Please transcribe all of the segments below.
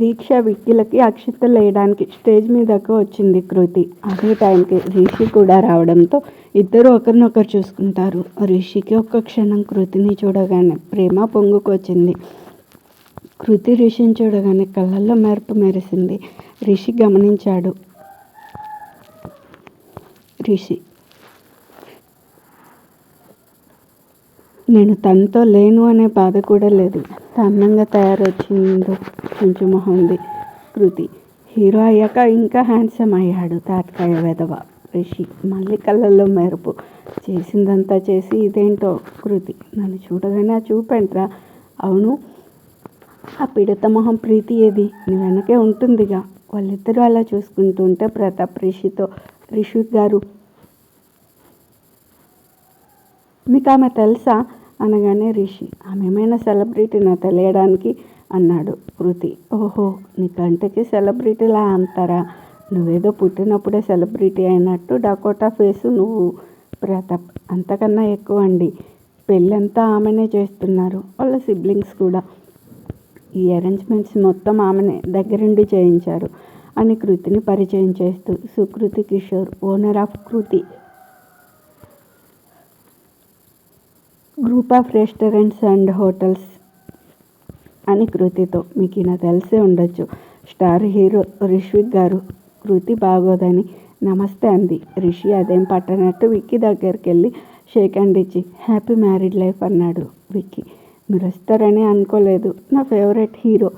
దీక్ష విక్కీలకి అక్షింతలు వేయడానికి స్టేజ్ మీదకు వచ్చింది కృతి. అదే టైంకి రిషి కూడా రావడంతో ఇద్దరూ ఒకరినొకరు చూసుకుంటారు. రిషికి ఒక్క క్షణం కృతిని చూడగానే ప్రేమ పొంగుకొచ్చింది. కృతి రిషిని చూడగానే కళ్ళల్లో మెరుపు మెరిసింది. రిషి గమనించాడు. రిషి, నేను తనతో లేను అనే బాధ కూడా లేదు. ఎంత అందంగా తయారొచ్చిందో కొంచెం మొహం ఉంది. కృతి, హీరో అయ్యాక ఇంకా హ్యాండ్సమ్ అయ్యాడు తాతకాయ వెధవ. రిషి మళ్ళీ కళ్ళల్లో మెరుపు. చేసిందంతా చేసి ఇదేంటో. కృతి, నన్ను చూడగానే ఆ చూపేంట్రా? అవును, ఆ పిడత మొహం ప్రీతి ఏది? నీ వెనకే ఉంటుందిగా. వాళ్ళిద్దరూ అలా చూసుకుంటూ ఉంటే ప్రతాప్ రిషితో, రిషి గారు, మీకు ఆమె తెలుసా అనగానే రిషి, ఆమె ఏమైనా సెలబ్రిటీనా తెలియడానికి అన్నాడు. కృతి, ఓహో, నీ కంటికి సెలబ్రిటీలా అంటారా? నువ్వేదో పుట్టినప్పుడే సెలబ్రిటీ అయినట్టు డకోటా ఫేసు నువ్వు. ప్రతాప్, అంతకన్నా ఎక్కువ అండి. పెళ్ళంతా ఆమెనే చేస్తున్నారు, వాళ్ళ సిబ్లింగ్స్ కూడా. ఈ అరేంజ్మెంట్స్ మొత్తం ఆమెనే దగ్గరుండి చేయించారు అని కృతిని పరిచయం చేస్తూ, Sukriti Kishore, owner of Kriti group of restaurants and hotels అని కృతితో, మీకు ఈయన తెలిసే ఉండొచ్చు, స్టార్ హీరో రిషిక్ గారు. కృతి బాగోదని నమస్తే అంది. రిషి అదేం పట్టనట్టు విక్కీ దగ్గరికి వెళ్ళి షేక్ హ్యాండ్ ఇచ్చి, హ్యాపీ మ్యారీడ్ లైఫ్ అన్నాడు. విక్కీ, మీరు వస్తారని అనుకోలేదు, నా ఫేవరెట్ హీరో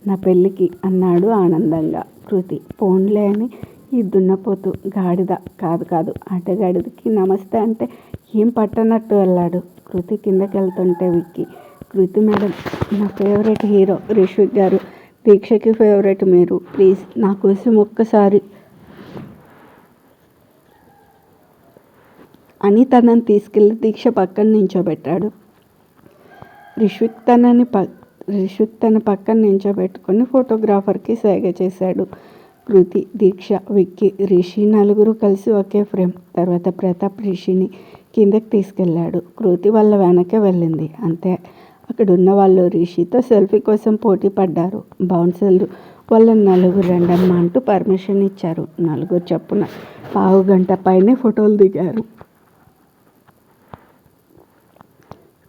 నా పెళ్ళికి అన్నాడు ఆనందంగా. కృతి, పోన్లే అని ఈ దున్నపోతు గాడిద కాదు ఆటగాడికి నమస్తే అంటే ఏం పట్టనట్టు వెళ్ళాడు. కృతి కిందకి వెళ్తుంటే విక్కీ, కృతి మేడం, నా ఫేవరెట్ హీరో రిషిక్ గారు, దీక్షకి ఫేవరెట్ మీరు, ప్లీజ్ నా కోసం ఒక్కసారి అని తనని తీసుకెళ్ళి దీక్ష పక్కన నించోబెట్టాడు. రిషిక్ తన పక్కన నించోబెట్టుకొని ఫోటోగ్రాఫర్కి సైగ చేశాడు. కృతి, దీక్ష, విక్కీ, రిషి నలుగురు కలిసి ఒకే ఫ్రేమ్. తర్వాత ప్రతాప్ రిషిని కిందకి తీసుకెళ్ళాడు. కృతి వాళ్ళ వెనకే వెళ్ళింది. అంతే, అక్కడున్న వాళ్ళు రిషితో సెల్ఫీ కోసం పోటీ పడ్డారు. బౌన్సర్లు వాళ్ళ నలుగురు రండమ్మా అంటూ పర్మిషన్ ఇచ్చారు. నలుగురు చొప్పున పావుగంట పైనే ఫోటోలు దిగారు.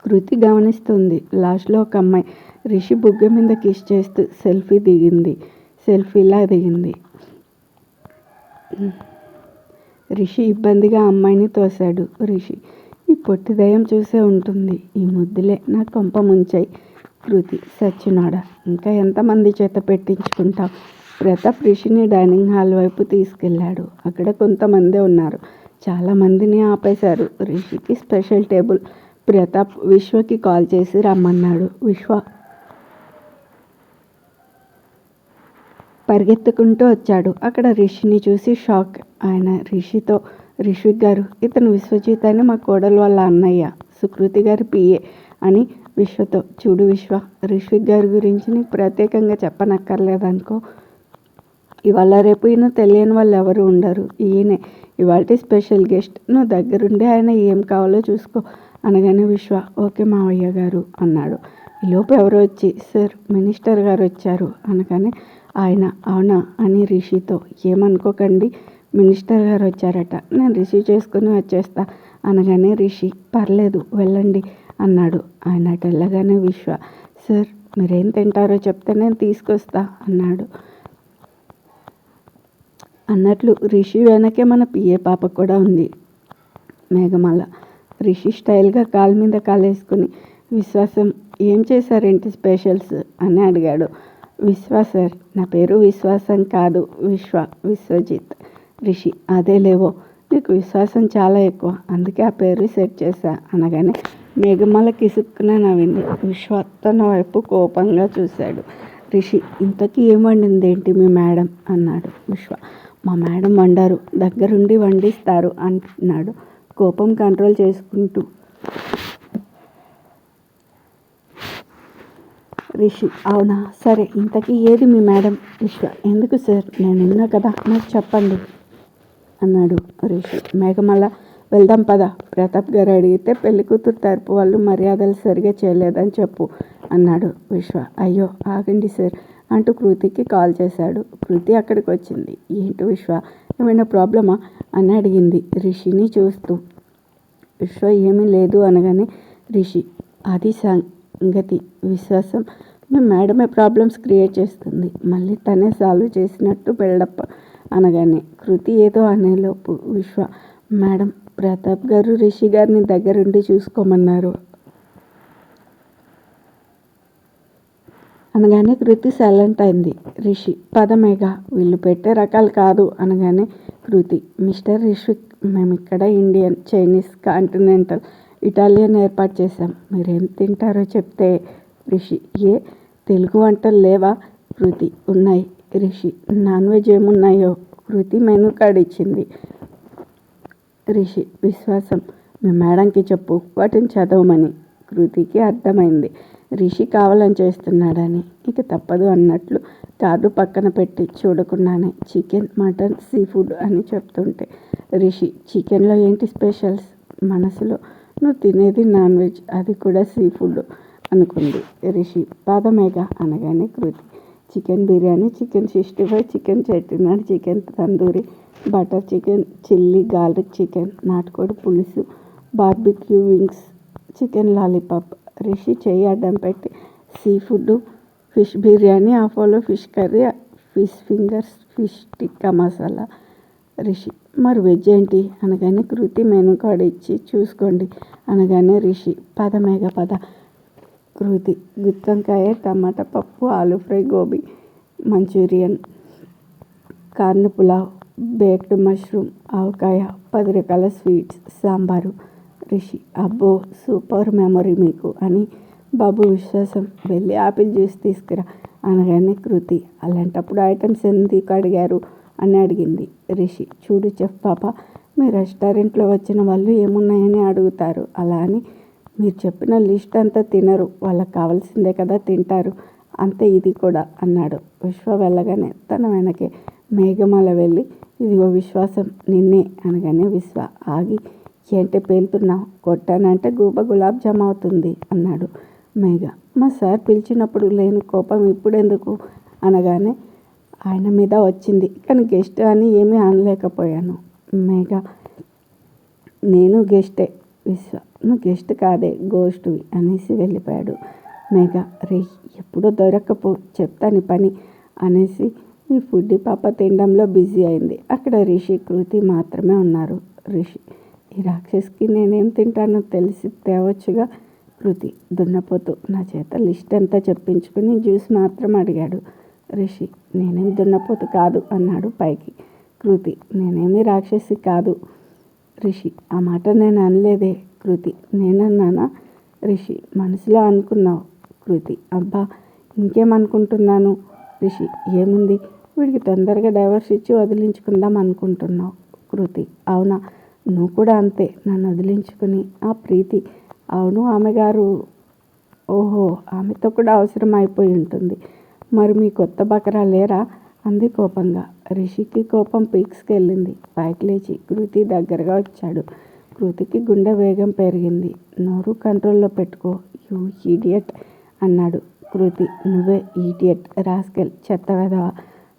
కృతి గమనిస్తుంది. లాస్ట్లో ఒక అమ్మాయి రిషి బుగ్గ మీద కిస్ చేస్తూ సెల్ఫీలా దిగింది. రిషి ఇబ్బందిగా అమ్మాయిని తోశాడు. రిషి, ఈ పొట్టి దయ్యం చూసే ఉంటుంది, ఈ ముద్దులే నా కొంప ముంచాయి. కృతి, సచ్చినోడా, ఇంకా ఎంతమంది చేత పెట్టించుకుంటావు? ప్రతాప్ రిషిని డైనింగ్ హాల్ వైపు తీసుకెళ్ళాడు. అక్కడ కొంతమంది ఉన్నారు. చాలామందిని ఆపేశారు. రిషికి స్పెషల్ టేబుల్. ప్రతాప్ విశ్వకి కాల్ చేసి రమ్మన్నాడు. విశ్వ పరిగెత్తుకుంటూ వచ్చాడు. అక్కడ రిషిని చూసి షాక్. ఆయన రిషితో, రిషిక్ గారు, ఇతను విశ్వజిత్ అని మా కోడలు వాళ్ళ అన్నయ్య, సుకృతి గారి పిఏ అని విశ్వతో, చూడు విశ్వ, రిషిక్ గారి గురించి నీకు ప్రత్యేకంగా చెప్పనక్కర్లేదనుకో. ఇవాళ రేపు ఈయన తెలియని వాళ్ళు ఎవరు ఉండరు. ఈయనే ఇవాళ స్పెషల్ గెస్ట్. నువ్వు దగ్గరుండి ఆయన ఏం కావాలో చూసుకో అనగానే విశ్వ, ఓకే మావయ్య గారు అన్నాడు. ఈలోపు ఎవరో వచ్చి, సార్ మినిస్టర్ గారు వచ్చారు అనగానే ఆయన, అవునా అని రిషితో, ఏమనుకోకండి, మినిస్టర్ గారు వచ్చారట, నేను రిసీవ్ చేసుకుని వచ్చేస్తా అనగానే రిషి, పర్లేదు వెళ్ళండి అన్నాడు. ఆయన అటు వెళ్ళగానే విశ్వ, సార్ మీరేం తింటారో చెప్తే నేను తీసుకొస్తా అన్నాడు. అన్నట్లు రిషి వెనకే మన పిఏ పాప కూడా ఉంది, మేఘమాల. రిషి స్టైల్గా కాలు మీద కాలేసుకుని, విశ్వాసం, ఏం చేశారేంటి స్పెషల్స్ అని అడిగాడు. విశ్వ సార్, నా పేరు విశ్వాసం కాదు, విశ్వజిత్. రిషి, అదే లేవో, నీకు విశ్వాసం చాలా ఎక్కువ, అందుకే ఆ పేరు సెట్ చేశా అనగానే మేఘమాల కిసుక్కున నవ్వింది. విశ్వ తన వైపు కోపంగా చూశాడు. రిషి, ఇంతకీ ఏం వండిందేంటి మీ మేడం అన్నాడు. విశ్వ, మా మేడం వండారు, దగ్గరుండి వండిస్తారు అన్నాడు కోపం కంట్రోల్ చేసుకుంటూ. రిషి, అవునా, సరే ఇంతకీ ఏది మీ మేడం? విశ్వ, ఎందుకు సార్, నేను విన్నా కదా, నాకు చెప్పండి అన్నాడు. రిషి, మేఘమాల, వెళ్దాం పద, ప్రతాప్ గారు అడిగితే పెళ్లి కూతురు తరపు వాళ్ళు మర్యాదలు సరిగా చేయలేదని చెప్పు అన్నాడు. విశ్వ, అయ్యో ఆగండి సార్ అంటూ కృతికి కాల్ చేశాడు. కృతి అక్కడికి వచ్చింది. ఏంటి విశ్వ, ఏమైనా ప్రాబ్లమా అని అడిగింది రిషిని చూస్తూ. విశ్వ ఏమీ లేదు అనగానే, రిషి అది సంగతి విశ్వాసం మీ మేడమే ప్రాబ్లమ్స్ క్రియేట్ చేస్తుంది, మళ్ళీ తనే సాల్వ్ చేసినట్టు బిల్డప్ అనగానే కృతి ఏదో అనేలోపు విశ్వ, మేడం ప్రతాప్ గారు రిషి గారిని దగ్గరుండి చూసుకోమన్నారు అనగానే కృతి సైలెంట్ అయింది. రిషి పదమేగా, వీళ్ళు పెట్టే రకాలు కాదు అనగానే కృతి, మిస్టర్ రిషిక్, మేమిక్కడ ఇండియన్, చైనీస్, కాంటినెంటల్, ఇటాలియన్ ఏర్పాటు చేశాం, మీరేం తింటారో చెప్తే. రిషి ఏ తెలుగు వంటలు లేవా? కృతి ఉన్నాయి. రిషి నాన్ వెజ్ ఏమున్నాయో? కృతి మెనూ కార్డ్ ఇచ్చింది. రిషి విశ్వాసం, మీ మేడంకి చెప్పు వాటిని చదవమని. కృతికి అర్థమైంది రిషి కావాలని చేస్తున్నాడని. ఇక తప్పదు అన్నట్లు కార్డు పక్కన పెట్టి చూడకుండానే చికెన్, మటన్, సీ ఫుడ్ అని చెప్తుంటే రిషి చికెన్లో ఏంటి స్పెషల్స్? మనసులో నువ్వు తినేది నాన్ వెజ్, అది కూడా సీ ఫుడ్ అనుకుంది. రిషి పదమేగా అనగానే Kriti chicken biryani, chicken 65, chicken Chettinad, chicken tandoori, butter chicken, chilli garlic chicken, నాటుకోడి పులుసు, barbecue wings, chicken lollipop. Rishi చెయ్యి అడ్డం పెట్టి sea food, fish biryani, Apollo fish curry, fish fingers, fish tikka masala. Rishi మరి వెజ్ ఏంటి అనగానే కృతి మెనూ కార్డ్ ఇచ్చి చూసుకోండి అనగానే రిషి పదమేగా పద. కృతి గుత్తొంకాయ, టమాటా పప్పు, aloo fry, gobi Manchurian, corn pulao, baked mushroom, ఆవకాయ, 10 రకాల స్వీట్స్, సాంబారు. రిషి అబ్బో సూపర్ మెమరీ మీకు అని. బాబు విశ్వాసం వెళ్ళి ఆపిల్ జ్యూస్ తీసుకురా అనగానే కృతి అలాంటప్పుడు ఐటమ్స్ ఎందుకు అడిగారు అని అడిగింది. రిషి చూడు చెఫ్ పాప, మీ రెస్టారెంట్లో వచ్చిన వాళ్ళు ఏమున్నాయని అడుగుతారు, అలా అని మీరు చెప్పిన లిస్ట్ అంతా తినరు, వాళ్ళకి కావాల్సిందే కదా తింటారు, అంతే ఇది కూడా అన్నాడు. విశ్వ వెళ్ళగానే తన వెనకే మేఘమాల వెళ్ళి ఇదిగో విశ్వాసం నిన్నే అనగానే విశ్వ ఆగి, ఏంటి పేలుతున్నావు, కొట్టానంటే గూబ గులాబ్ జామ్ అవుతుంది అన్నాడు. మేఘ మా సార్ పిలిచినప్పుడు లేని కోపం ఇప్పుడెందుకు అనగానే ఆయన మీద వచ్చింది, కానీ గెస్ట్ అని ఏమీ అనలేకపోయాను. మేఘ నేను గెస్టే. విశ్వ నువ్వు గెస్ట్ కాదే గోస్ట్వి అనేసి వెళ్ళిపోయాడు. మేఘ రే ఎప్పుడో దొరక్కపో చెప్తాను పని అనేసి ఈ ఫుడ్డి పాప తినడంలో బిజీ అయింది. అక్కడ రిషి, కృతి మాత్రమే ఉన్నారు. రిషి ఈ రాక్షస్కి నేనేం తింటానో తెలిసి తేవచ్చుగా. కృతి దున్నపోతు నా చేత లిస్ట్ అంతా చెప్పించుకుని జ్యూస్ మాత్రం అడిగాడు. రిషి నేనేం దున్నపోతు కాదు అన్నాడు పైకి. కృతి నేనేమి రాక్షసి కాదు. రిషి ఆ మాట నేను అనలేదే. కృతి నేనన్నానా? రిషి మనసులో అనుకున్నావు. కృతి అబ్బా ఇంకేమనుకుంటున్నాను. రిషి ఏముంది, వీడికి తొందరగా డైవర్స్ ఇచ్చి వదిలించుకుందాం అనుకుంటున్నావు. కృతి అవునా, నువ్వు కూడా అంతే, నన్ను వదిలించుకుని ఆ ప్రీతి. అవును ఆమె గారు, ఓహో ఆమెతో కూడా అవసరం అయిపోయి ఉంటుంది. మరి మీ కొత్త బకరా లేరా అంది కోపంగా. రిషికి కోపం పీక్స్కి వెళ్ళింది. పైకి లేచి కృతి దగ్గరగా వచ్చాడు. కృతికి గుండె వేగం పెరిగింది. నోరు కంట్రోల్లో పెట్టుకో యూ ఈడియట్ అన్నాడు. కృతి నువ్వే ఈడియట్, రాస్కెల్, చెత్త వెధవ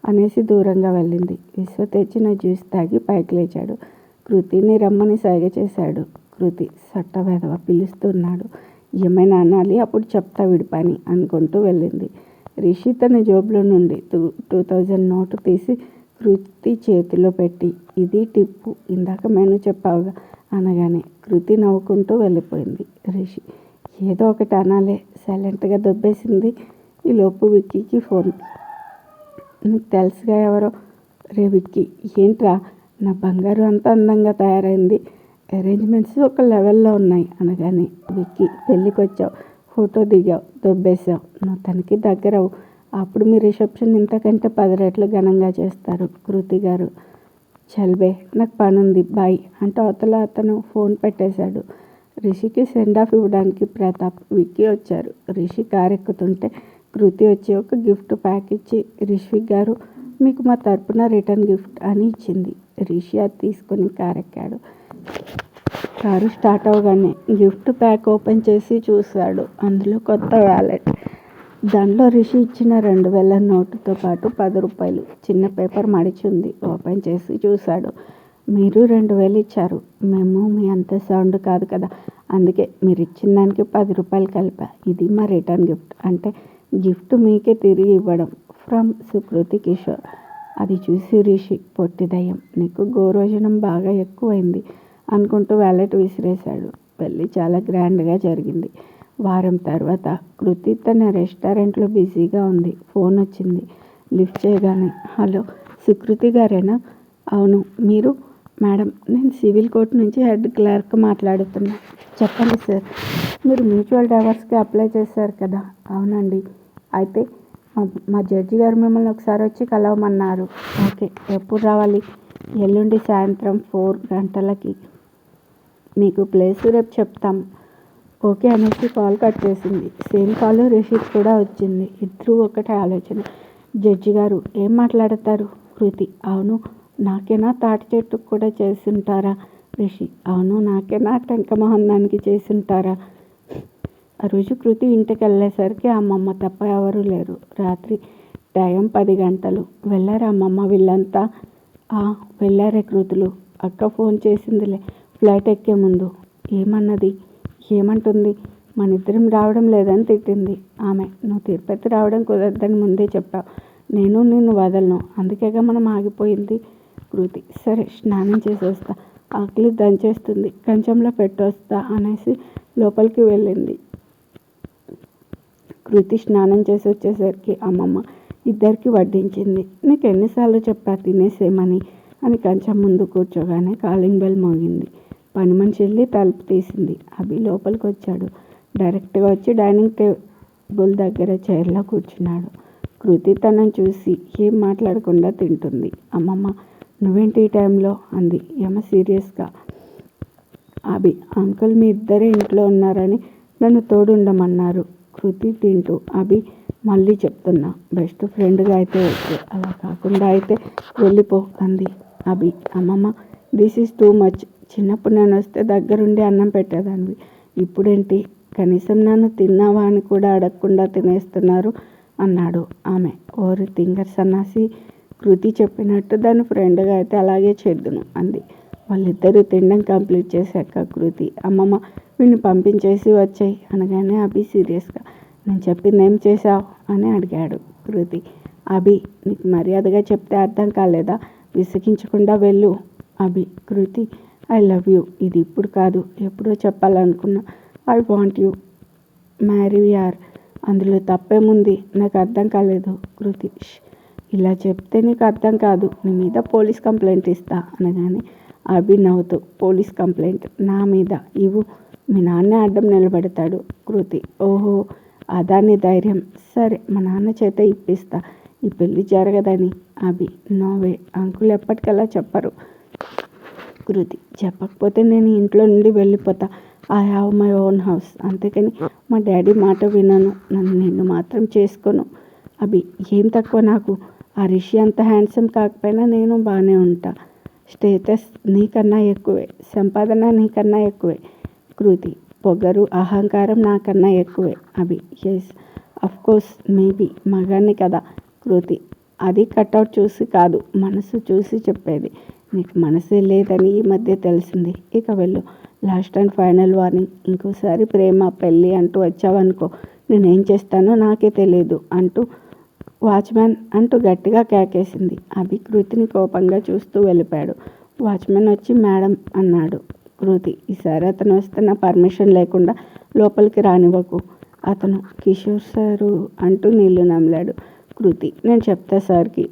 అనేసి దూరంగా వెళ్ళింది. విశ్వ తెచ్చిన జ్యూస్ తాగి పైకి లేచాడు. కృతిని రమ్మని సైగ చేశాడు. కృతి సట్ట వెధవ పిలుస్తున్నాడు, ఏమైనా అనాలి, అప్పుడు చెప్తా వీడి పని అనుకుంటూ వెళ్ళింది. రిషి తన జోబులో నుండి 2000 నోటు తీసి కృతి చేతిలో పెట్టి ఇది టిప్పు, ఇందాక మెనూ చెప్పావుగా అనగానే కృతి నవ్వుకుంటూ వెళ్ళిపోయింది. రిషి ఏదో ఒకటి అనాలే, సైలెంట్గా దొబ్బేసింది. ఈలోపు విక్కీకి ఫోన్. నీకు తెలుసుగా ఎవరో. రే విక్కీ ఏంట్రా, నా బంగారు అంత అందంగా తయారైంది, అరేంజ్మెంట్స్ ఒక లెవెల్లో ఉన్నాయి అనగానే విక్కీ పెళ్ళికి వచ్చావు, ఫోటో దిగావు, దొబ్బేసావు, నువ్వు తనకి దగ్గరవు, అప్పుడు మీ రిసెప్షన్ ఇంతకంటే 10 రెట్లు ఘనంగా చేస్తారు. కృతి గారు చల్బే నాకు పనుంది బాయ్ అంటూ అవతల అతను ఫోన్ పెట్టేశాడు. రిషికి సెండ్ ఆఫ్ ఇవ్వడానికి ప్రతాప్, విక్కీ వచ్చారు. రిషి కారు ఎక్కుతుంటే కృతి వచ్చి ఒక గిఫ్ట్ ప్యాక్ ఇచ్చి రిషి గారు మీకు మా తరపున రిటర్న్ గిఫ్ట్ అని ఇచ్చింది. రిషి అది తీసుకొని కారు ఎక్కాడు. కారు స్టార్ట్ అవగానే గిఫ్ట్ ప్యాక్ ఓపెన్ చేసి చూశాడు. అందులో కొత్త వ్యాలెట్, దానిలో రిషి ఇచ్చిన 2000 నోటుతో పాటు 10 రూపాయలు చిన్న పేపర్ మడిచి ఉంది. ఓపెన్ చేసి చూశాడు. మీరు 2000 ఇచ్చారు. మేము మీ అంత సౌండ్ కాదు కదా, అందుకే మీరు ఇచ్చిన దానికి 10 రూపాయలు కలిపా. ఇది మా రిటర్న్ గిఫ్ట్. అంటే గిఫ్ట్ మీకే తిరిగి ఇవ్వడం. ఫ్రమ్ సుకృతి కిషోర్. అది చూసి రిషి పొట్టి దయ్యం, నీకు గోరోజనం బాగా ఎక్కువైంది అనుకుంటూ వ్యాలెట్ విసిరేశాడు. పెళ్ళి చాలా గ్రాండ్గా జరిగింది. వారం తర్వాత కృతి తన రెస్టారెంట్లో బిజీగా ఉంది. ఫోన్ వచ్చింది. లిఫ్ట్ చేయగానే, హలో సుకృతి గారేనా? అవును, మీరు? మేడం, నేను సివిల్ కోర్ట్ నుంచి హెడ్ క్లర్క్ మాట్లాడుతున్నా. చెప్పండి సార్. మీరు మ్యూచువల్ డైవర్స్కి అప్లై చేశారు కదా? అవునండి. అయితే మా జడ్జి గారు మిమ్మల్ని ఒకసారి వచ్చి కలవమన్నారు. ఓకే, ఎప్పుడు రావాలి? ఎల్లుండి సాయంత్రం 4 గంటలకి. మీకు ప్లేస్ రేపు చెప్తాం. ఓకే అనేసి కాల్ కట్ చేసింది. సేమ్ కాల్ రిషికి కూడా వచ్చింది. ఇద్దరు ఒకటే ఆలోచన. జడ్జి గారు ఏం మాట్లాడతారు? కృతి, అవును నాకేనా తాటి చెట్టుకు కూడా చేసుంటారా? రిషి, అవును నాకేనా టెంకమోహన్ దానికి చేసుంటారా? ఆ రోజు కృతి ఇంటికి వెళ్ళేసరికి అమ్మమ్మ తప్ప ఎవరూ లేరు. రాత్రి టైం 10 గంటలు. వెళ్ళారు అమ్మమ్మ వీళ్ళంతా? వెళ్ళారే కృతులు. అక్క ఫోన్ చేసిందిలే ఫ్లైట్ ఎక్కే ముందు. ఏమన్నది? ఏమంటుంది? మన ఇద్దరం రావడం లేదని తిట్టింది ఆమె. నువ్వు తిరుపతి రావడం కుదరదని ముందే చెప్పావు. నేను నిన్ను వదలను, అందుకేగా మనం ఆగిపోయింది. కృతి, సరే స్నానం చేసి వస్తా, ఆకలి దంచేస్తుంది, కంచంలో పెట్టొస్తా అనేసి లోపలికి వెళ్ళింది. కృతి స్నానం చేసి వచ్చేసరికి అమ్మమ్మ ఇద్దరికి వడ్డించింది. నీకు ఎన్నిసార్లు చెప్పా తినేసేమని అని కంచం ముందు కూర్చోగానే కాలింగ్ బెల్ మోగింది. పని మనిషి వెళ్ళి తలుపు తీసింది. అభి లోపలికి వచ్చాడు. డైరెక్ట్గా వచ్చి డైనింగ్ టేబుల్ దగ్గర చైర్లో కూర్చున్నాడు. కృతి తనని చూసి ఏం మాట్లాడకుండా తింటుంది. అమ్మమ్మ, నువ్వేంటి ఈ టైంలో అంది యమ సీరియస్గా. అభి, అంకుల్ మీ ఇద్దరే ఇంట్లో ఉన్నారని నన్ను తోడుండమన్నారు. కృతి తింటూ, అభి మళ్ళీ చెప్తున్నా, బెస్ట్ ఫ్రెండ్గా అయితే ఓకే, అలా కాకుండా అయితే వెళ్ళిపో అంది. అభి, అమ్మమ్మ దిస్ ఈజ్ టూ మచ్. చిన్నప్పుడు నేను వస్తే దగ్గరుండి అన్నం పెట్టేదాన్ని. ఇప్పుడేంటి కనీసం నన్ను తిన్నావా అని కూడా అడగకుండా తినేస్తున్నారు అన్నాడు. ఆమె, ఓరి తింగర్ సన్నాసి, కృతి చెప్పినట్టు దాని ఫ్రెండ్గా అయితే అలాగే చేద్దును అంది. వాళ్ళిద్దరూ తినడం కంప్లీట్ చేశాక కృతి, అమ్మమ్మ వీడిని పంపించేసి వచ్చాయి అనగానే అభి సీరియస్గా, నేను చెప్పింది ఏం చేశావు అని అడిగాడు. కృతి, అభి నీకు మర్యాదగా చెప్తే అర్థం కాలేదా? విసిగించకుండా వెళ్ళు. అభి, కృతి ఐ లవ్ యూ. ఇది ఇప్పుడు కాదు, ఎప్పుడో చెప్పాలనుకున్నా. ఐ వాంట్ యూ మ్యారీ యార్. అందులో తప్పేముంది? నాకు అర్థం కాలేదు. కృతి, ఇలా చెప్తే నీకు అర్థం కాదు, నీ మీద పోలీస్ కంప్లైంట్ ఇస్తా అనగానే అభి నవ్వుతూ, పోలీస్ కంప్లైంట్ నా మీద ఇవ్వు, మీ నాన్నే అడ్డం నిలబెడతాడు. కృతి, ఓహో అదా నీ ధైర్యం, సరే మా నాన్న చేత ఇప్పిస్తా, ఈ పెళ్ళి జరగదని. అభి, నోవే, అంకుల్ ఎప్పటికల్లా చెప్పరు. కృతి, చెప్పకపోతే నేను ఇంట్లో నుండి వెళ్ళిపోతా. I have my own house, అంతేకాని మా డాడీ మాట వినను. నన్ను నిన్ను మాత్రం చేసుకోను. అభి, ఏం తక్కువ నాకు? ఆ రిషి అంత హ్యాండ్సమ్ కాకపోయినా నేను బాగానే ఉంటా. స్టేటస్ నీకన్నా ఎక్కువే, సంపాదన నీకన్నా ఎక్కువే. కృతి, పొగరు అహంకారం నాకన్నా ఎక్కువే. అభి, ఎస్ అఫ్కోర్స్, మేబీ మగాన్ని కదా. కృతి, అది కట్అవుట్ చూసి కాదు, మనసు చూసి చెప్పేది. నీకు మనసే లేదని ఈ మధ్య తెలిసింది. ఇక వెళ్ళు. లాస్ట్ అండ్ ఫైనల్ వార్నింగ్, ఇంకోసారి ప్రేమ పెళ్ళి అంటూ వచ్చావనుకో నేనేం చేస్తానో నాకే తెలియదు అంటూ వాచ్మ్యాన్ అంటూ గట్టిగా కేకేసింది. అభి కృతిని కోపంగా చూస్తూ వెళ్ళిపోయాడు. వాచ్మెన్ వచ్చి మేడం అన్నాడు. కృతి, ఈసారి అతను వస్తున్న పర్మిషన్ లేకుండా లోపలికి రానివ్వకు. అతను కిషోర్ సారు అంటూ నీళ్లు నమిలాడు. కృతి, నేను చెప్తా సార్కి,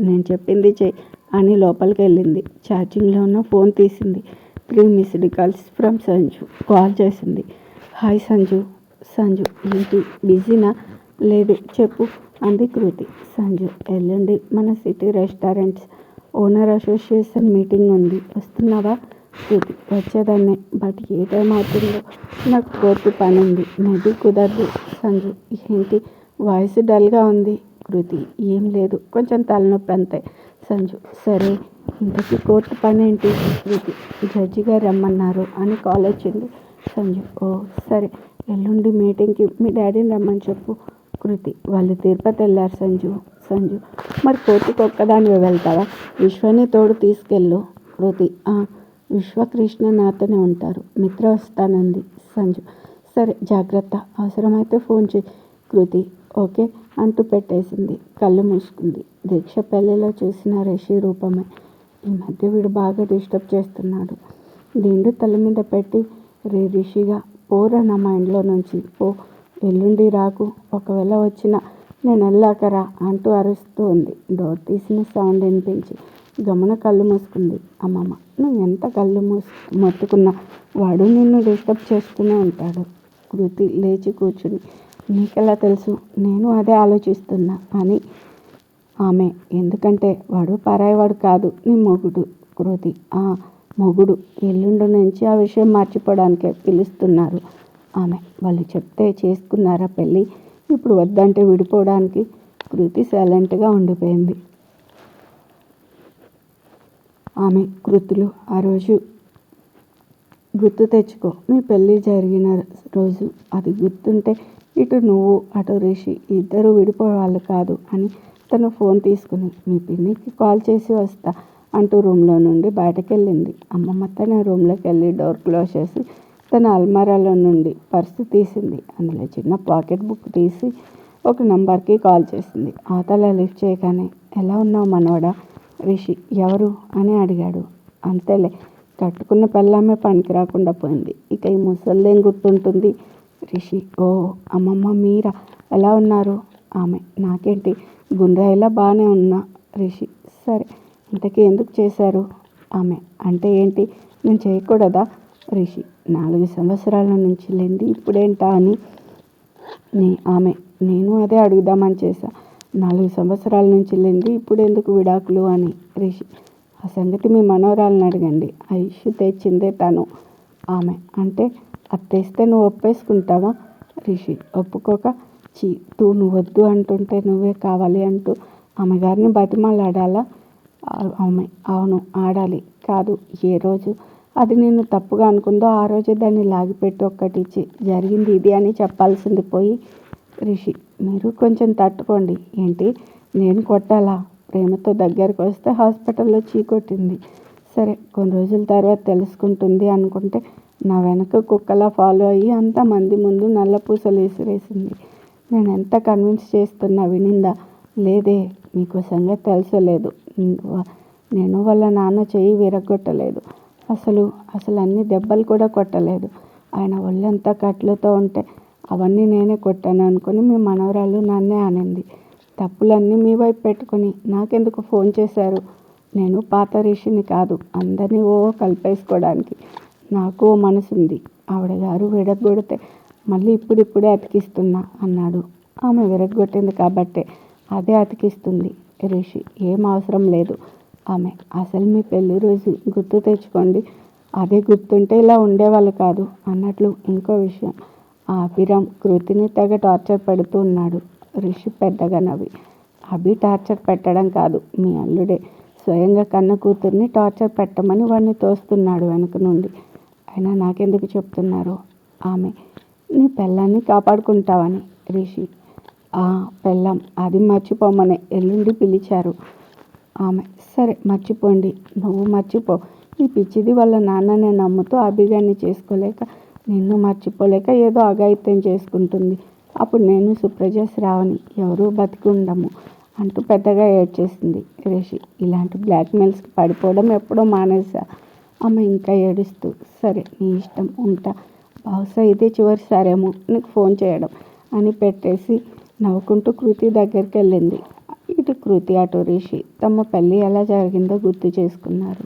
నేను చెప్పింది చెయ్యి అని లోపలికి వెళ్ళింది. ఛార్జింగ్లో ఉన్న ఫోన్ తీసింది. 3 missed calls from Sanju. Call చేసింది. హాయ్ సంజు. సంజు, ఏంటి బిజీనా? లేదు చెప్పు అంది కృతి. సంజు, ఎల్లుండి మన city restaurants owner association meeting ఉంది, వస్తున్నావా? కృతి, వచ్చేదాన్ని, బట్ ఏ టైం అవుతుందో నాకు కోర్టు పని ఉంది, మేబీ కుదరదు. సంజు, ఏంటి వాయిస్ డల్గా ఉంది? కృతి, ఏం లేదు, కొంచెం తలనొప్పి అంతే. సంజు, సరే ఇంతకీ కోర్టు పని ఏంటి? కృతి, జడ్జి గారు రమ్మన్నారు అని కాల్ వచ్చింది. సంజు, ఓ సరే, ఎల్లుండి మీటింగ్కి మీ డాడీని రమ్మని చెప్పు. కృతి వాళ్ళు తిరుపతి వెళ్ళారు సంజు. మరి కోర్టుకు ఒక్కదానివే వెళ్తావా? విశ్వని తోడు తీసుకెళ్ళు. కృతి విశ్వకృష్ణ నాతోనే ఉంటారు. మిత్ర వస్తానంది. సంజు సరే జాగ్రత్త, అవసరమైతే ఫోన్ చేయి. కృతి ఓకే అంటూ పెట్టేసింది. కళ్ళు మూసుకుంది. దీక్ష పెళ్లిలో చూసిన రిషి రూపమే. ఈ మధ్య వీడు బాగా డిస్టర్బ్ చేస్తున్నాడు. దిండు తల మీద పెట్టి రిషిగా పోరా నా మైండ్లో నుంచి పో, ఎల్లుండి రాకు, ఒకవేళ వచ్చినా నేను వెళ్ళాకరా అంటూ అరుస్తూ ఉంది. డోర్ తీసిన సౌండ్ వినిపించి గమన కళ్ళు మూసుకుంది. అమ్మమ్మ నువ్వు ఎంత కళ్ళు మొత్తుకున్నా వాడు నిన్ను డిస్టర్బ్ చేస్తూనే ఉంటాడు. కృతి లేచి కూర్చుని నీకెలా తెలుసు? నేను అదే ఆలోచిస్తున్నా అని ఆమె. ఎందుకంటే వాడు పరాయివాడు కాదు, నీ మొగుడు. కృతి మొగుడు. ఎల్లుండి నుంచి ఆ విషయం మర్చిపోవడానికే పిలుస్తున్నారు ఆమె. వాళ్ళు చెప్తే చేసుకున్నారా పెళ్ళి, ఇప్పుడు వద్దంటే విడిపోవడానికి? కృతి సైలెంట్గా ఉండిపోయింది. ఆమె కృతులు ఆ రోజు గుర్తు తెచ్చుకో, మీ పెళ్ళి జరిగిన రోజు. అది గుర్తుంటే ఇటు నువ్వు అటు రిషి ఇద్దరు విడిపోయేవాళ్ళు కాదు అని తను ఫోన్ తీసుకుని మీ పిన్నికి కాల్ చేసి వస్తా అంటూ రూమ్లో నుండి బయటకెళ్ళింది. అమ్మమ్మ తన రూమ్లోకి వెళ్ళి డోర్ క్లోజ్ చేసి తన అల్మారాలో నుండి పర్సు తీసింది. అందులో చిన్న పాకెట్ బుక్ తీసి ఒక నంబర్కి కాల్ చేసింది. అవతల లిఫ్ట్ చేయగానే ఎలా ఉన్నావు మనవడా? రిషి ఎవరు అని అడిగాడు. అంతేలే, కట్టుకున్న పెళ్ళామే పనికి రాకుండా పోయింది, ఇక ఈ ముసల్దేం గుర్తుంటుంది? రిషి ఓ అమ్మమ్మ మీరా, ఎలా ఉన్నారు? ఆమె నాకేంటి గుండ్రాయిలా బాగానే ఉన్నా. రిషి సరే, ఇంతకీ ఎందుకు చేశారు? ఆమె అంటే ఏంటి, నేను చేయకూడదా? రిషి 4 సంవత్సరాల నుంచి లేంది ఇప్పుడేంటా అని ఆమె. నేను అదే అడుగుదామని చేశా. 4 సంవత్సరాల నుంచి లేంది ఇప్పుడు ఎందుకు విడాకులు అని. రిషి ఆ సంగతి మీ మనవరాలను అడగండి, ఆ ఇష్యూ తెచ్చిందే తను. ఆమె అంటే అత్తేస్తే నువ్వు ఒప్పేసుకుంటావా? రిషి ఒప్పుకోక నువ్వు వద్దు అంటుంటే నువ్వే కావాలి అంటూ ఆమె గారిని బతిమాలాడాలా? ఆమె అవును ఆడాలి. కాదు, ఏ రోజు అది నేను తప్పుగా అనుకుందో ఆ రోజే దాన్ని లాగిపెట్టి ఒక్కటిచ్చి జరిగింది ఇది అని చెప్పాల్సింది పోయి. రిషి మీరు కొంచెం తట్టుకోండి. ఏంటి నేను కొట్టాలా? ప్రేమతో దగ్గరకు వస్తే హాస్పిటల్లో చీకొట్టింది. సరే కొన్ని రోజుల తర్వాత తెలుసుకుంటుంది అనుకుంటే నా వెనక కుక్కలా ఫాలో అయ్యి అంతమంది ముందు నల్లపూసలు విసిరేసింది. నేను ఎంత కన్విన్స్ చేస్తున్నా వినిందా? లేదే. మీకు సంగతి తెలుసలేదు. నేను వాళ్ళ నాన్న చెయ్యి విరగొట్టలేదు. అసలు అన్ని దెబ్బలు కూడా కొట్టలేదు. ఆయన ఒళ్ళంతా కట్లతో ఉంటే అవన్నీ నేనే కొట్టాను అనుకుని మీ మనవరాలు నన్నే అనింది. తప్పులన్నీ మీ వైపు పెట్టుకుని నాకెందుకు ఫోన్ చేశారు? నేను పాత రిషిని కాదు, అందరినీ కలిపేసుకోవడానికి నాకు ఓ మనసుంది. ఆవిడ గారు విరగొడితే మళ్ళీ ఇప్పుడిప్పుడే అతికిస్తున్నా అన్నాడు. ఆమె విరగొట్టింది కాబట్టే అదే అతికిస్తుంది. రిషి ఏం అవసరం లేదు. ఆమె అసలు మీ పెళ్లి రోజు గుర్తు తెచ్చుకోండి, అదే గుర్తుంటే ఇలా ఉండేవాళ్ళు కాదు. అన్నట్లు ఇంకో విషయం, ఆ అభిరామ్ కృతిని తెగ టార్చర్ పెడుతూ ఉన్నాడు. రిషి పెద్దగా నవ్వి అభి టార్చర్ పెట్టడం కాదు, మీ అల్లుడే స్వయంగా కన్న కూతుర్ని టార్చర్ పెట్టమని వాడిని తోస్తున్నాడు వెనక నుండి. అయినా నాకెందుకు చెప్తున్నారు? ఆమె నీ పెళ్ళాన్ని కాపాడుకుంటావని. రిషి పెళ్ళాం అది మర్చిపోమనే ఎల్లుండి పిలిచారు. ఆమె సరే మర్చిపోండి, నువ్వు మర్చిపో. ఈ పిచ్చిది వాళ్ళ నాన్ననే నమ్ముతూ అభిగాన్ని చేసుకోలేక నిన్ను మర్చిపోలేక ఏదో అఘాయిత్యం చేసుకుంటుంది. అప్పుడు నేను సుప్రజ శ్రావణి ఎవరూ బతికి ఉండము అంటూ పెద్దగా ఏడ్చేసింది. రిషి ఇలాంటి బ్లాక్మెయిల్స్కి పడిపోవడం ఎప్పుడో మానేసా. ఆమె ఇంకా ఏడుస్తూ సరే నీ ఇష్టం, ఉంటా. బహుశా ఇదే చివరిసారేమో నీకు ఫోన్ చేయడం అని పెట్టేసి నవ్వుకుంటూ కృతి దగ్గరికి వెళ్ళింది. ఇటు కృతి అటు రిషి తమ పెళ్ళి ఎలా జరిగిందో గుర్తు చేసుకున్నారు.